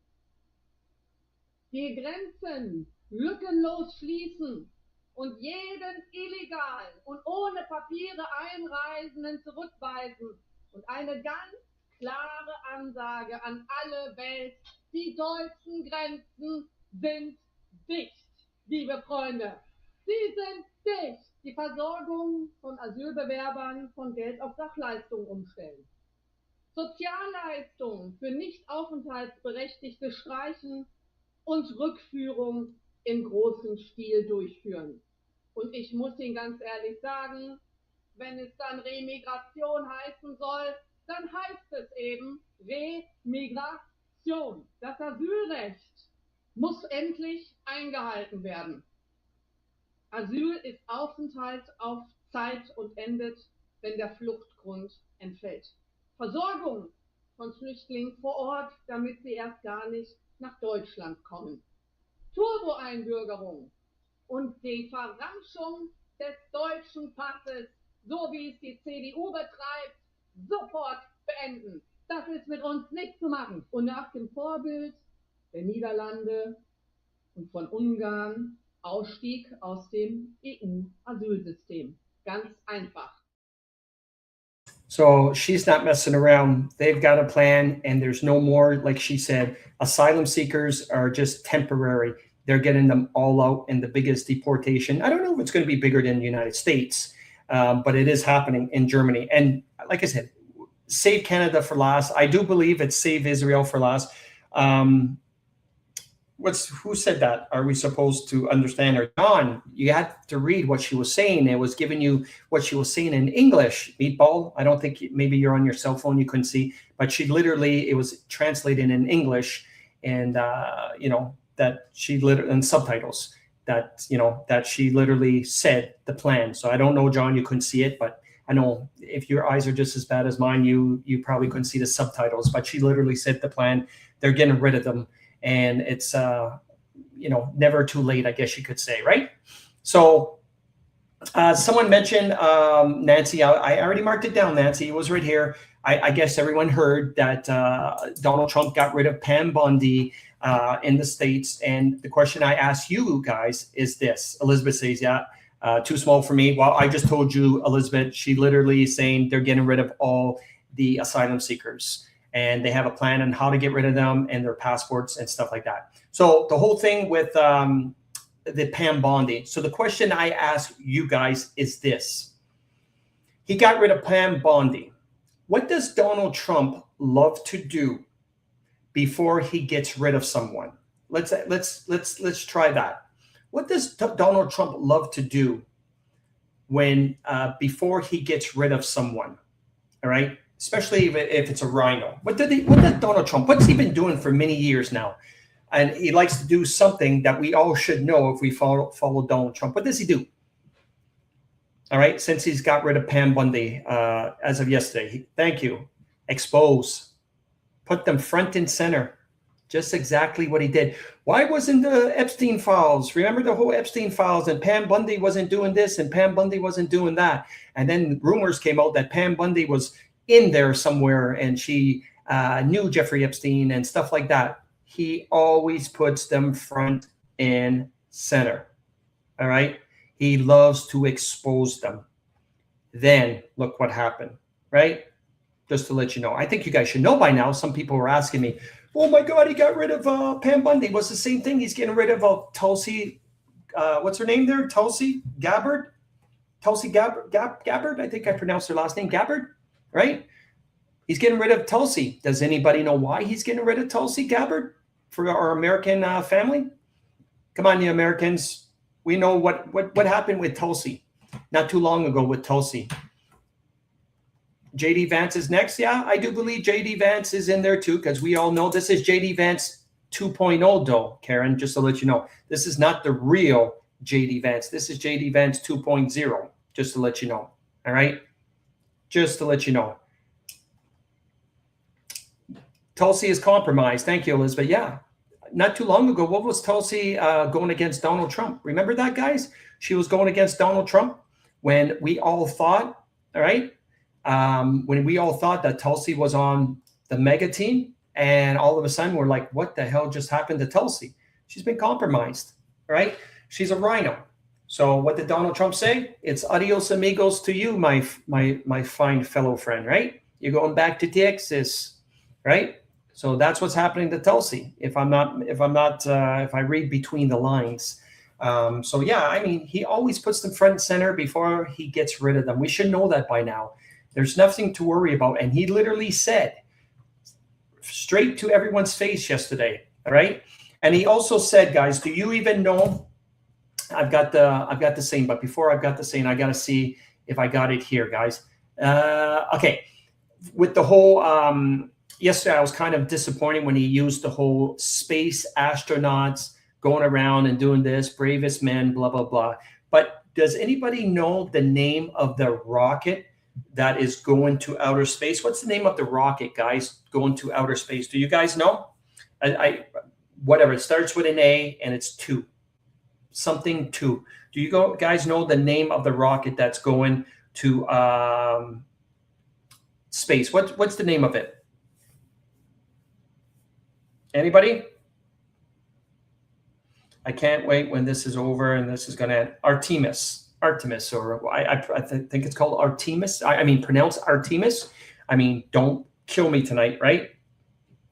Die Grenzen lückenlos schließen und jeden illegalen und ohne Papiere Einreisenden zurückweisen und eine ganz klare Ansage an alle Welt: Die deutschen Grenzen sind dicht, liebe Freunde. Sie sind dicht. Die Versorgung von Asylbewerbern von Geld auf Sachleistungen umstellen. Sozialleistungen für Nicht-Aufenthaltsberechtigte streichen und Rückführung im großen Stil durchführen. Und ich muss Ihnen ganz ehrlich sagen, wenn es dann Remigration heißen soll, dann heißt es eben Remigration. Das Asylrecht muss endlich eingehalten werden. Asyl ist Aufenthalt auf Zeit und endet, wenn der Fluchtgrund entfällt. Versorgung von Flüchtlingen vor Ort, damit sie erst gar nicht nach Deutschland kommen. Turbo-Einbürgerung und die Verramschung des deutschen Passes, so wie es die CDU betreibt, sofort beenden. Das ist mit uns nicht zu machen. Und nach dem Vorbild der Niederlande und von Ungarn Ausstieg aus dem EU-Asylsystem. Ganz einfach. So she's not messing around. They've got a plan, and there's no more, like she said, asylum seekers are just temporary. They're getting them all out in the biggest deportation. I don't know if it's going to be bigger than the United States, but it is happening in Germany. And like I said, save Canada for last. I do believe it's save Israel for last. Who said that? Are we supposed to understand her? John, you had to read what she was saying. It was giving you what she was saying in English. Meatball, I don't think maybe you're on your cell phone, you couldn't see, but she literally, it was translated in English, and that she literally, and subtitles, that that she literally said the plan. So I don't know, John, you couldn't see it, but I know if your eyes are just as bad as mine, you probably couldn't see the subtitles, but she literally said the plan. They're getting rid of them. And it's, never too late, I guess you could say, right? So someone mentioned Nancy. I already marked it down, Nancy. It was right here. I guess everyone heard that Donald Trump got rid of Pam Bondi in the States. And the question I ask you guys is this. Elizabeth says, yeah, too small for me. Well, I just told you, Elizabeth, she literally is saying they're getting rid of all the asylum seekers. And they have a plan on how to get rid of them and their passports and stuff like that. So the whole thing with the Pam Bondi. So the question I ask you guys is this. He got rid of Pam Bondi. What does Donald Trump love to do before he gets rid of someone? Let's try that. What does Donald Trump love to do when before he gets rid of someone? All right. Especially if it's a rhino. What did Donald Trump, what's he been doing for many years now? And he likes to do something that we all should know if we follow Donald Trump. What does he do? All right, since he's got rid of Pam Bondi as of yesterday. Thank you. Expose. Put them front and center. Just exactly what he did. Why wasn't the Epstein files? Remember the whole Epstein files, and Pam Bondi wasn't doing this and Pam Bondi wasn't doing that. And then rumors came out that Pam Bondi was in there somewhere and she knew Jeffrey Epstein and stuff like that. He always puts them front and center. All right. He loves to expose them. Then look what happened, right? Just to let you know. I think you guys should know by now. Some people were asking me, oh my God, he got rid of Pam Bondi. It was the same thing. He's getting rid of Tulsi. What's her name there? Tulsi Gabbard. Tulsi Gabbard, I think I pronounced her last name, Gabbard, right? He's getting rid of Tulsi. Does anybody know why he's getting rid of Tulsi Gabbard for our American family? Come on, you Americans. We know what happened with Tulsi not too long ago with Tulsi. JD Vance is next. Yeah, I do believe JD Vance is in there too, because we all know this is JD Vance 2.0 though, Karen, just to let you know. This is not the real JD Vance. This is JD Vance 2.0, just to let you know. All right? Just to let you know. Tulsi is compromised. Thank you, Elizabeth. Yeah. Not too long ago, what was Tulsi going against Donald Trump? Remember that, guys? She was going against Donald Trump when we all thought, all right, when we all thought that Tulsi was on the mega team, and all of a sudden we're like, what the hell just happened to Tulsi? She's been compromised, right? She's a rhino. So what did Donald Trump say? It's adios amigos to you, my fine fellow friend, right? You're going back to Texas, right? So that's what's happening to Tulsi. If I read between the lines. So yeah, I mean, he always puts them front and center before he gets rid of them. We should know that by now. There's nothing to worry about. And he literally said straight to everyone's face yesterday. All right. And he also said, guys, do you even know? I've got the saying, but before I've got the saying, I got to see if I got it here, guys. Okay. With the whole, yesterday, I was kind of disappointed when he used the whole space astronauts going around and doing this, bravest men, blah, blah, blah. But does anybody know the name of the rocket that is going to outer space? What's the name of the rocket, guys, going to outer space? Do you guys know? Whatever. It starts with an A and it's 2. Something 2. Do you guys know the name of the rocket that's going to space? What's the name of it? Anybody? I can't wait when this is over and this is going to end. Artemis, or I think it's called Artemis. I mean, pronounce Artemis. I mean, don't kill me tonight, right?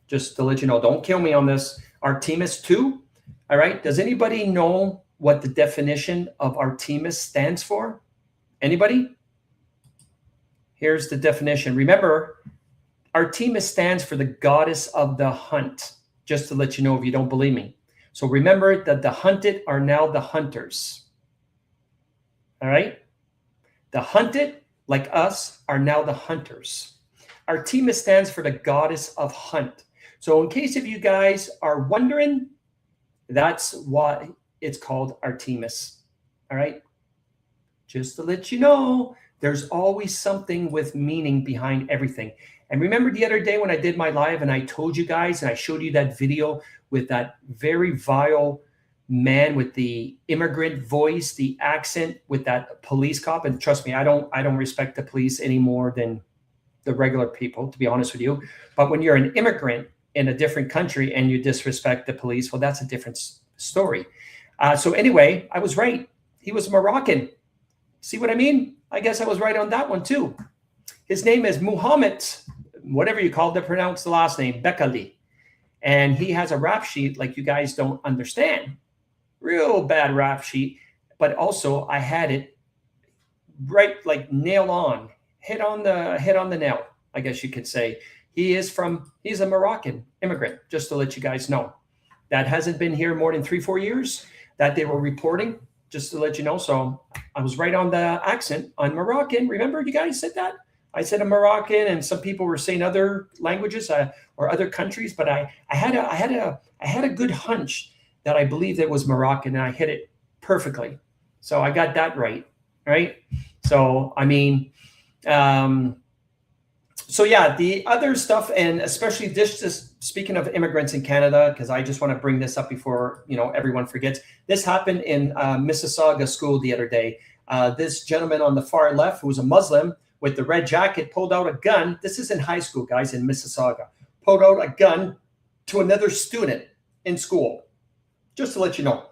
Just to let you know, don't kill me on this. Artemis 2. All right. Does anybody know what the definition of Artemis stands for? Anybody? Here's the definition. Remember, Artemis stands for the goddess of the hunt, just to let you know if you don't believe me. So remember that the hunted are now the hunters. All right? The hunted, like us, are now the hunters. Artemis stands for the goddess of hunt. So in case if you guys are wondering, that's why it's called Artemis. All right? Just to let you know, there's always something with meaning behind everything. And remember the other day when I did my live and I told you guys and I showed you that video with that very vile man with the immigrant voice, the accent with that police cop. And trust me, I don't respect the police any more than the regular people, to be honest with you. But when you're an immigrant in a different country and you disrespect the police, well, that's a different story. So anyway, I was right. He was Moroccan. See what I mean? I guess I was right on that one too. His name is Muhammad, whatever you call it, pronounce the last name, Bekali. And he has a rap sheet like you guys don't understand. Real bad rap sheet. But also I had it right, like nail on, hit on the nail, I guess you could say. He's a Moroccan immigrant, just to let you guys know. That hasn't been here more than 3-4 years that they were reporting, just to let you know. So I was right on the accent on Moroccan. Remember you guys said that? I said a Moroccan, and some people were saying other languages or other countries, but I had a good hunch that I believed it was Moroccan, and I hit it perfectly. So I got that right? So I mean, so yeah, the other stuff, and especially this speaking of immigrants in Canada, because I just want to bring this up before everyone forgets. This happened in Mississauga school the other day. This gentleman on the far left, who was a Muslim, with the red jacket, pulled out a gun. This is in high school, guys, in Mississauga. Pulled out a gun to another student in school. Just to let you know.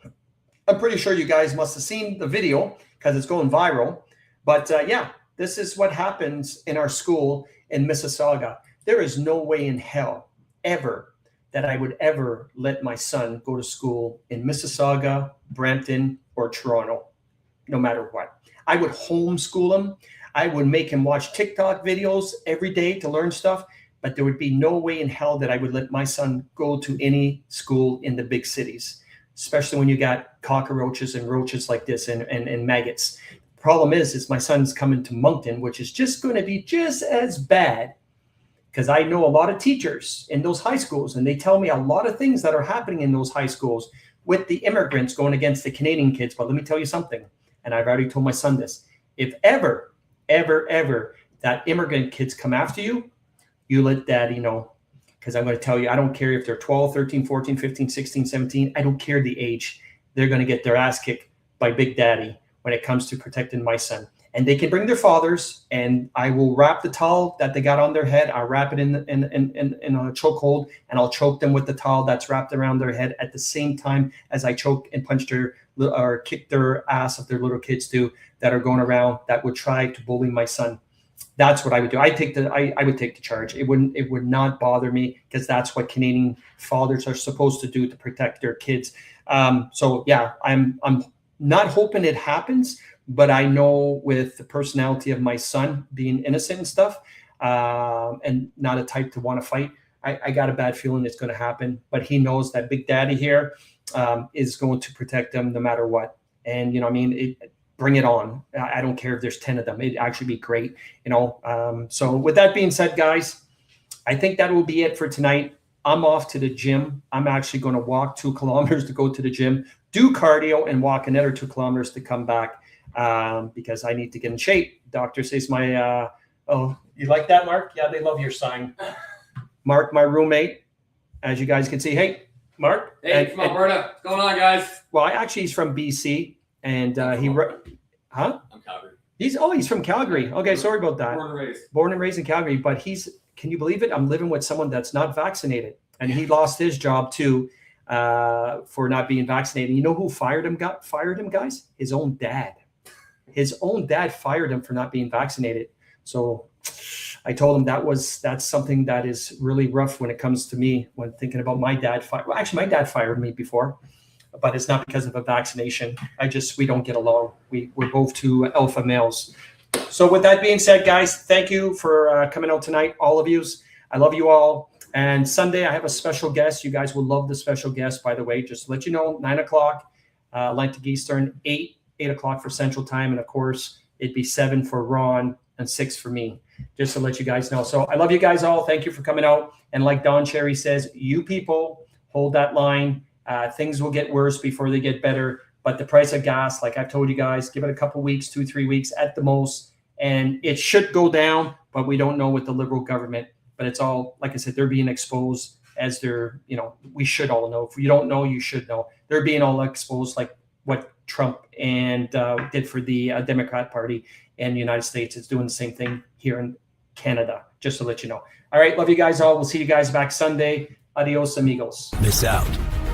I'm pretty sure you guys must have seen the video because it's going viral. But yeah, this is what happens in our school in Mississauga. There is no way in hell ever that I would ever let my son go to school in Mississauga, Brampton, or Toronto, no matter what. I would homeschool him. I would make him watch TikTok videos every day to learn stuff. But there would be no way in hell that I would let my son go to any school in the big cities, especially when you got cockroaches and roaches like this and maggots. Problem is my son's coming to Moncton, which is just going to be just as bad, because I know a lot of teachers in those high schools, and they tell me a lot of things that are happening in those high schools with the immigrants going against the Canadian kids. But let me tell you something, and I've already told my son this. If ever that immigrant kids come after you, you let daddy know, because I'm going to tell you, I don't care if they're 12, 13, 14, 15, 16, 17. I don't care the age. They're going to get their ass kicked by Big Daddy when it comes to protecting my son. And they can bring their fathers, and I will wrap the towel that they got on their head. I'll wrap it in a chokehold, and I'll choke them with the towel that's wrapped around their head at the same time as I choke and punch or kick their ass if they're little kids too that are going around that would try to bully my son. That's what I would do. I would take the charge. It would not bother me, because that's what Canadian fathers are supposed to do to protect their kids. So yeah, I'm not hoping it happens, but I know with the personality of my son being innocent and stuff, and not a type to want to fight, I got a bad feeling it's going to happen. But he knows that Big Daddy here is going to protect him no matter what. And you know, I mean, bring it on. I don't care if there's 10 of them. It'd actually be great, you know. So with that being said, guys, I think that will be it for tonight. I'm off to the gym. I'm actually going to walk 2 kilometers to go to the gym, do cardio, and walk another 2 kilometers to come back, because I need to get in shape. Doctor says my, oh, you like that, Mark? Yeah, they love your sign. Mark, my roommate, as you guys can see. Hey, Mark. Hey, from Alberta. What's going on, guys? Well, actually, he's from BC. And I'm Calgary. He's from Calgary. Okay, sorry about that. Born and raised in Calgary, but can you believe it? I'm living with someone that's not vaccinated, and he lost his job too for not being vaccinated. You know who fired him, guys? His own dad. His own dad fired him for not being vaccinated. So I told him that's something that is really rough when it comes to me when thinking about my dad. Well, actually, my dad fired me before, but it's not because of a vaccination. We don't get along. We're both 2 alpha males. So with that being said, guys, thank you for coming out tonight, all of yous. I love you all. And Sunday, I have a special guest. You guys will love the special guest, by the way. Just to let you know, 9 o'clock Atlantic Eastern, 8 o'clock for Central Time. And, of course, it'd be 7 for Ron and 6 for me, just to let you guys know. So I love you guys all. Thank you for coming out. And like Don Cherry says, you people hold that line. Things will get worse before they get better. But the price of gas, like I've told you guys, give it a couple weeks, 2-3 weeks at the most, and it should go down. But we don't know with the Liberal government. But it's all, like I said, they're being exposed as they're, you know, we should all know. If you don't know, you should know. They're being all exposed like what Trump and did for the Democrat Party in the United States. It's doing the same thing here in Canada, just to let you know. All right, love you guys all. We'll see you guys back Sunday. Adios, amigos. Miss out.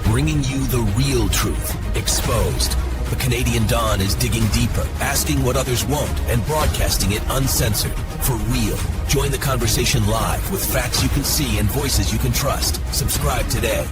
Bringing you the real truth, exposed. The Canadian Don is digging deeper, asking what others won't, and broadcasting it uncensored. For real. Join the conversation live with facts you can see and voices you can trust. Subscribe today.